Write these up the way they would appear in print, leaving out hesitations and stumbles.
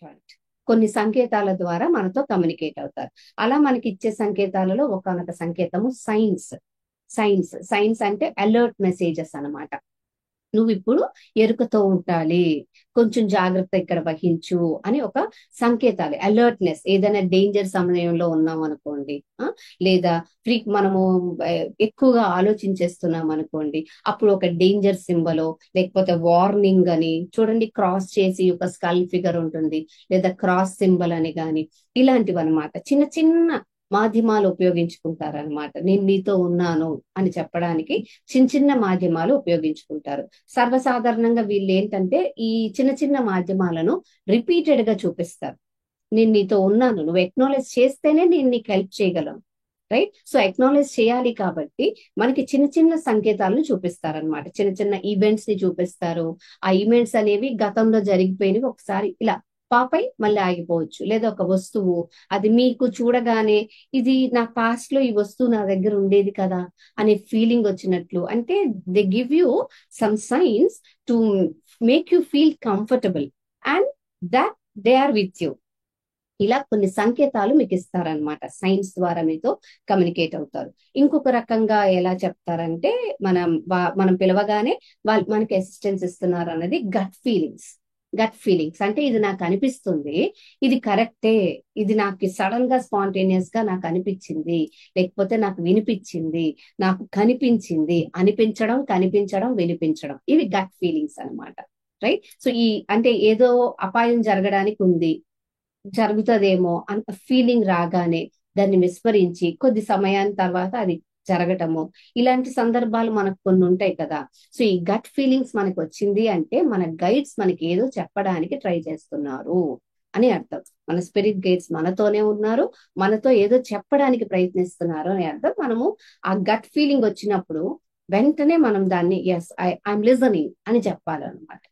Right. కొన్ని సంకేతాల ద్వారా మనతో కమ్యూనికేట్ అవుతారు. అలా మనకి ఇచ్చే సంకేతాలలో ఒకానొక సంకేతము సైన్స్. సైన్స్ అంటే అలర్ట్ మెసేజెస్ అన్నమాట. నువ్వు ఇప్పుడు ఎరుకతో ఉండాలి, కొంచెం జాగ్రత్త ఇక్కడ వహించు అని ఒక సంకేతాలు, అలర్ట్నెస్. ఏదైనా డేంజర్ సమయంలో ఉన్నాం అనుకోండి, లేదా మనము ఆ, ఎక్కువగా ఆలోచించేస్తున్నాం అనుకోండి, అప్పుడు ఒక డేంజర్ సింబలో, లేకపోతే వార్నింగ్ అని చూడండి, క్రాస్ చేసి ఒక స్కల్ ఫిగర్ ఉంటుంది, లేదా క్రాస్ సింబల్ అని గాని, ఇలాంటివి అనమాట. చిన్న చిన్న మాధ్యమాలు ఉపయోగించుకుంటారనమాట. నేను మీతో ఉన్నాను అని చెప్పడానికి చిన్న చిన్న మాధ్యమాలు ఉపయోగించుకుంటారు. సర్వసాధారణంగా వీళ్ళు ఏంటంటే ఈ చిన్న చిన్న మాధ్యమాలను రిపీటెడ్ గా చూపిస్తారు. నేను నీతో ఉన్నాను, నువ్వు ఎక్నాలెడ్జ్ చేస్తేనే నేను నీకు హెల్ప్ చేయగలను. రైట్. సో ఎక్నాలెడ్జ్ చేయాలి కాబట్టి మనకి చిన్న చిన్న సంకేతాలను చూపిస్తారనమాట. చిన్న చిన్న ఈవెంట్స్ ని చూపిస్తారు. ఆ ఈవెంట్స్ అనేవి గతంలో జరిగిపోయినవి ఒకసారి ఇలా పాపై మళ్ళీ ఆగిపోవచ్చు. లేదా ఒక వస్తువు, అది మీకు చూడగానే ఇది నా పాస్ట్ లో ఈ వస్తువు నా దగ్గర ఉండేది కదా అనే ఫీలింగ్ వచ్చినట్లు. అంటే they give you some signs to make you feel comfortable and that they are with you. ఇలా కొన్ని సంకేతాలు మీకు ఇస్తారనమాట. సైన్స్ ద్వారా మీతో కమ్యూనికేట్ అవుతారు. ఇంకొక రకంగా ఎలా చెప్తారంటే, మనం పిలవగానే వాళ్ళు మనకి అసిస్టెన్స్ ఇస్తున్నారు అన్నది గట్ ఫీలింగ్స్ అంటే ఇది నాకు అనిపిస్తుంది, ఇది కరెక్టే, ఇది నాకు సడన్ గా స్పాంటేనియస్ గా నాకు అనిపించింది, లేకపోతే నాకు వినిపించింది, నాకు కనిపించింది. అనిపించడం, కనిపించడం, వినిపించడం, ఇవి గట్ ఫీలింగ్స్ అన్నమాట. రైట్. సో అంటే ఏదో అపాయం జరగడానికి ఉంది, జరుగుతుందేమో అంత ఫీలింగ్ రాగానే దాన్ని విస్మరించి కొద్ది సమయాన్ని తర్వాత అది జరగటము, ఇలాంటి సందర్భాలు మనకు కొన్ని ఉంటాయి కదా. సో ఈ గట్ ఫీలింగ్స్ మనకు వచ్చింది అంటే మన గైడ్స్ మనకి ఏదో చెప్పడానికి ట్రై చేస్తున్నారు అని అర్థం. మన స్పిరిట్ గైడ్స్ మనతోనే ఉన్నారు, మనతో ఏదో చెప్పడానికి ప్రయత్నిస్తున్నారు అని అర్థం. మనము ఆ గట్ ఫీలింగ్ వచ్చినప్పుడు వెంటనే మనం దాన్ని ఎస్ ఐఎమ్ లిజనింగ్ అని చెప్పాలన్నమాట.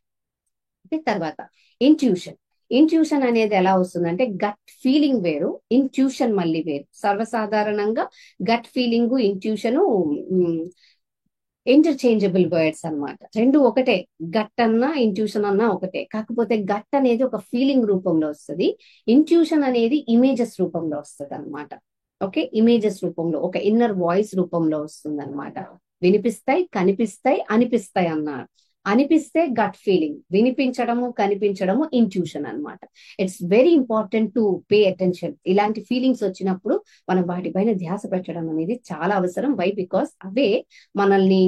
తర్వాత ఇంట్యూషన్. ఇంట్యూషన్ అనేది ఎలా వస్తుందంటే, గట్ ఫీలింగ్ వేరు, ఇంట్యూషన్ మళ్ళీ వేరు. సర్వసాధారణంగా gut feeling, intuition interchangeable words అన్నమాట. రెండు ఒకటే. గట్ అన్నా ఇంట్యూషన్ అన్నా ఒకటే. కాకపోతే గట్ అనేది ఒక ఫీలింగ్ రూపంలో వస్తుంది, ఇంట్యూషన్ అనేది ఇమేజెస్ రూపంలో వస్తుంది అనమాట. ఓకే, ఇమేజెస్ రూపంలో, ఒక ఇన్నర్ వాయిస్ రూపంలో వస్తుంది అనమాట. వినిపిస్తాయి, కనిపిస్తాయి, అనిపిస్తాయి అన్నారు. అనిపిస్తే గట్ ఫీలింగ్, వినిపించడము, కనిపించడము ఇంట్యూషన్ అన్నమాట. It's very important to pay attention. ఇలాంటి ఫీలింగ్స్ వచ్చినప్పుడు మనం వాటిపైన ధ్యాస పెట్టడం అనేది చాలా అవసరం. వై? బికాస్ అవే మనల్ని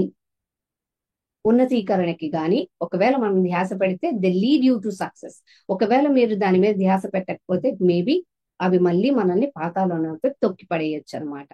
ఉన్నతీకరణకి గాని, ఒకవేళ మనం ధ్యాస పెడితే they lead you to success. ఒకవేళ మీరు దాని మీద ధ్యాస పెట్టకపోతే మేబీ అవి మళ్ళీ మనల్ని పాతాళంలోకి తొక్కి పడేయచ్చు అనమాట.